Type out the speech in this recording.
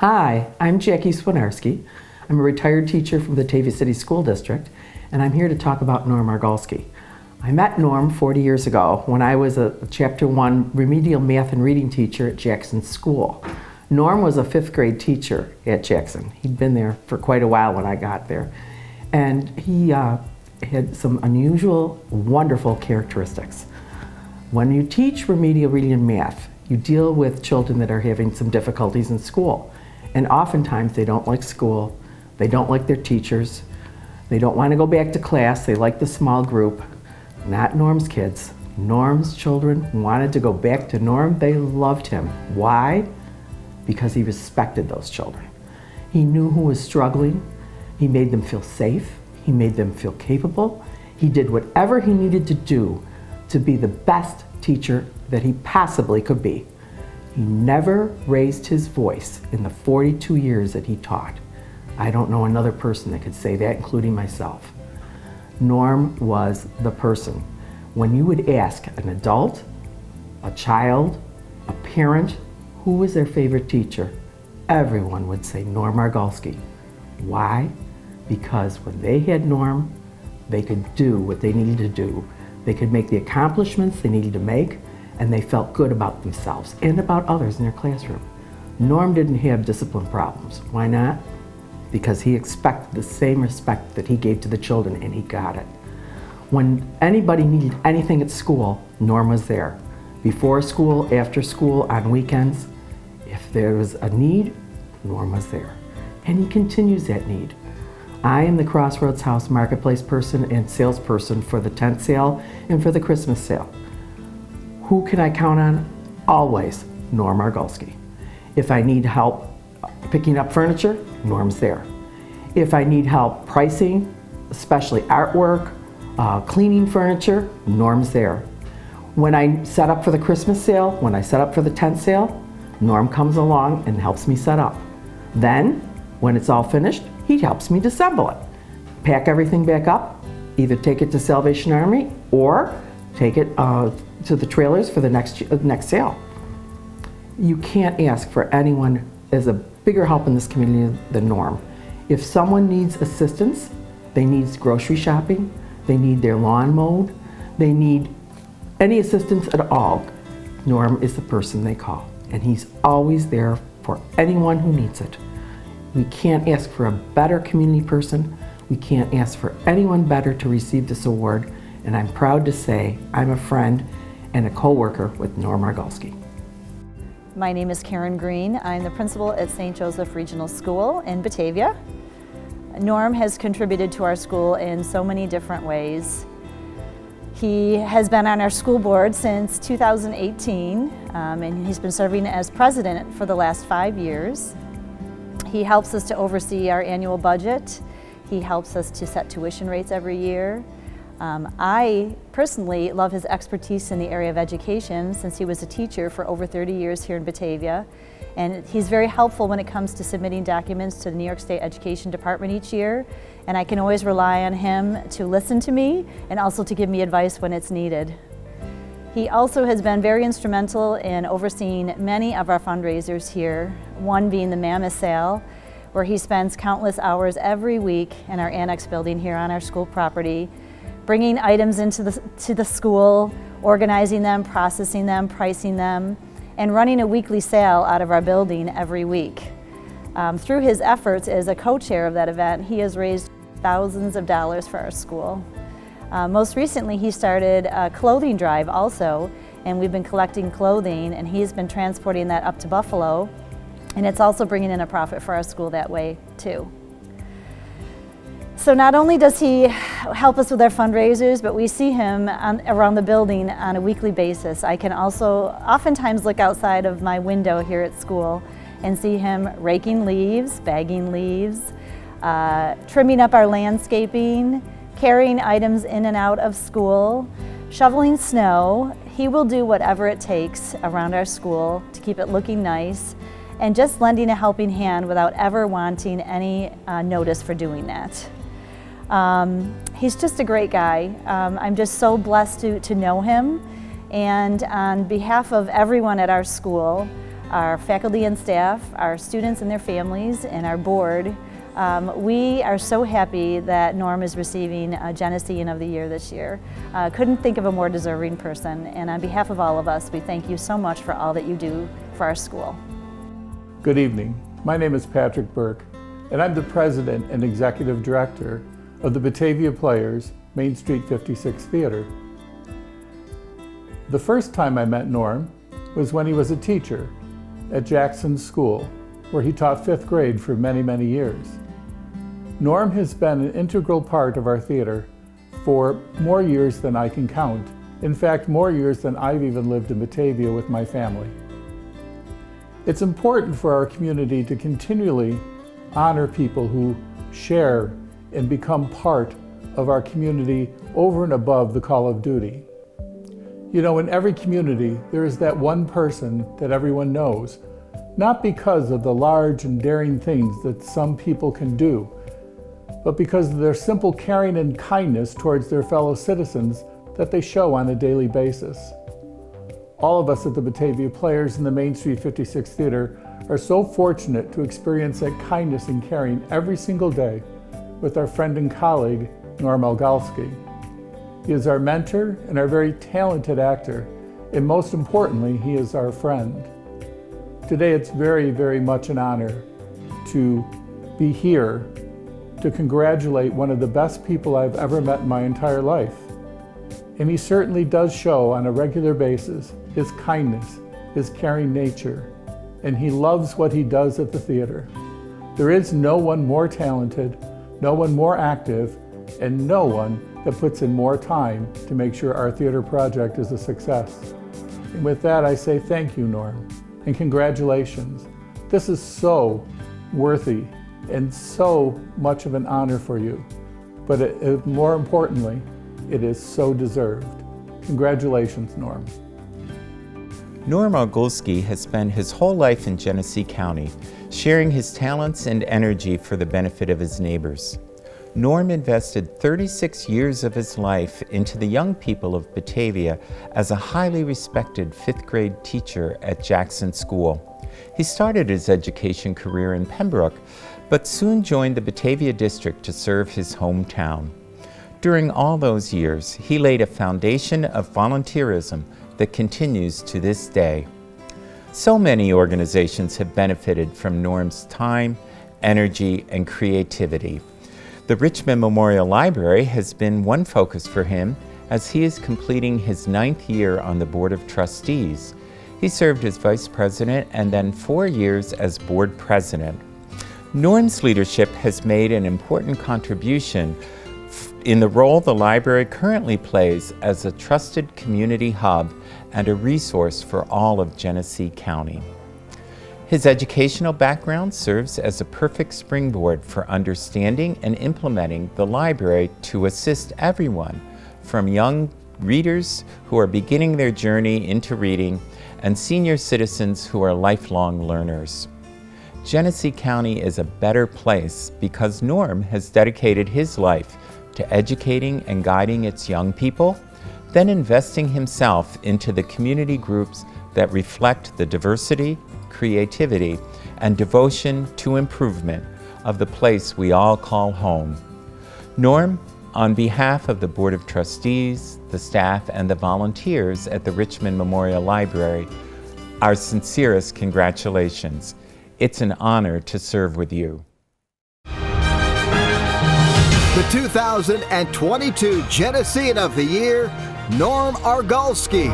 Hi, I'm Jackie Swinarski. I'm a retired teacher from the Batavia City School District, and I'm here to talk about Norm Argulsky. I met Norm 40 years ago when I was a Chapter 1 remedial math and reading teacher at Jackson School. Norm was a 5th grade teacher at Jackson. He'd been there for quite a while when I got there. And he had some unusual, wonderful characteristics. When you teach remedial reading and math, you deal with children that are having some difficulties in school. And oftentimes they don't like school, they don't like their teachers, they don't want to go back to class, they like the small group. Not Norm's kids. Norm's children wanted to go back to Norm. They loved him. Why? Because he respected those children. He knew who was struggling. He made them feel safe. He made them feel capable. He did whatever he needed to do to be the best teacher that he possibly could be. He never raised his voice in the 42 years that he taught. I don't know another person that could say that, including myself. Norm was the person. When you would ask an adult, a child, a parent, who was their favorite teacher, everyone would say Norm Argulsky. Why? Because when they had Norm, they could do what they needed to do. They could make the accomplishments they needed to make, and they felt good about themselves and about others in their classroom. Norm didn't have discipline problems. Why not? Because he expected the same respect that he gave to the children, and he got it. When anybody needed anything at school, Norm was there. Before school, after school, on weekends. If there was a need, Norm was there. And he continues that need. I am the Crossroads House marketplace person and salesperson for the tent sale and for the Christmas sale. Who can I count on? Always Norm Argulsky. If I need help picking up furniture, Norm's there. If I need help pricing, especially artwork, cleaning furniture, Norm's there. When I set up for the Christmas sale, when I set up for the tent sale, Norm comes along and helps me set up. Then, when it's all finished, he helps me disassemble it. Pack everything back up, either take it to Salvation Army or take it to the trailers for the next sale. You can't ask for anyone as a bigger help in this community than Norm. If someone needs assistance, they need grocery shopping, they need their lawn mowed, they need any assistance at all, Norm is the person they call. And he's always there for anyone who needs it. We can't ask for a better community person. We can't ask for anyone better to receive this award. And I'm proud to say I'm a friend and a co-worker with Norm Argulsky. My name is Karen Green. I'm the principal at St. Joseph Regional School in Batavia. Norm has contributed to our school in so many different ways. He has been on our school board since 2018, and he's been serving as president for the last 5 years. He helps us to oversee our annual budget. He helps us to set tuition rates every year. I personally love his expertise in the area of education since he was a teacher for over 30 years here in Batavia. And he's very helpful when it comes to submitting documents to the New York State Education Department each year. And I can always rely on him to listen to me and also to give me advice when it's needed. He also has been very instrumental in overseeing many of our fundraisers here, one being the Mammoth Sale, where he spends countless hours every week in our annex building here on our school property, bringing items into the school, organizing them, processing them, pricing them, and running a weekly sale out of our building every week. Through his efforts as a co-chair of that event, he has raised thousands of dollars for our school. Most recently, he started a clothing drive also, and we've been collecting clothing, and he's been transporting that up to Buffalo, and it's also bringing in a profit for our school that way too. So not only does he help us with our fundraisers, but we see him around the building on a weekly basis. I can also oftentimes look outside of my window here at school and see him raking leaves, bagging leaves, trimming up our landscaping, carrying items in and out of school, shoveling snow. He will do whatever it takes around our school to keep it looking nice, and just lending a helping hand without ever wanting any notice for doing that. He's just a great guy. I'm just so blessed to know him, and on behalf of everyone at our school, our faculty and staff, our students and their families, and our board. We are so happy that Norm is receiving a Geneseean of the Year this year. Couldn't think of a more deserving person, and on behalf of all of us, we thank you so much for all that you do for our school. Good evening. My name is Patrick Burke, and I'm the President and Executive Director of the Batavia Players Main Street 56 Theater. The first time I met Norm was when he was a teacher at Jackson School, where he taught 5th grade for many, many years. Norm has been an integral part of our theater for more years than I can count. In fact, more years than I've even lived in Batavia with my family. It's important for our community to continually honor people who share and become part of our community over and above the call of duty. You know, in every community, there is that one person that everyone knows, not because of the large and daring things that some people can do, but because of their simple caring and kindness towards their fellow citizens that they show on a daily basis. All of us at the Batavia Players in the Main Street 56 Theater are so fortunate to experience that kindness and caring every single day with our friend and colleague, Norm Argulsky. He is our mentor and our very talented actor, and most importantly, he is our friend. Today it's very, very much an honor to be here to congratulate one of the best people I've ever met in my entire life. And he certainly does show on a regular basis his kindness, his caring nature, and he loves what he does at the theater. There is no one more talented, no one more active, and no one that puts in more time to make sure our theater project is a success. And with that, I say thank you, Norm, and congratulations. This is so worthy and so much of an honor for you, but more importantly, it is so deserved. Congratulations, Norm. Norm Argulsky has spent his whole life in Genesee County, sharing his talents and energy for the benefit of his neighbors. Norm invested 36 years of his life into the young people of Batavia as a highly respected 5th grade teacher at Jackson School. He started his education career in Pembroke, but soon joined the Batavia district to serve his hometown. During all those years, he laid a foundation of volunteerism that continues to this day. So many organizations have benefited from Norm's time, energy, and creativity. The Richmond Memorial Library has been one focus for him as he is completing his 9th year on the Board of Trustees. He served as Vice President and then 4 years as Board President. Norm's leadership has made an important contribution in the role the library currently plays as a trusted community hub and a resource for all of Genesee County. His educational background serves as a perfect springboard for understanding and implementing the library to assist everyone, from young readers who are beginning their journey into reading and senior citizens who are lifelong learners. Genesee County is a better place because Norm has dedicated his life to educating and guiding its young people, then investing himself into the community groups that reflect the diversity, creativity, and devotion to improvement of the place we all call home. Norm, on behalf of the Board of Trustees, the staff, and the volunteers at the Richmond Memorial Library, our sincerest congratulations. It's an honor to serve with you. The 2022 Geneseean of the Year, Norm Argulsky.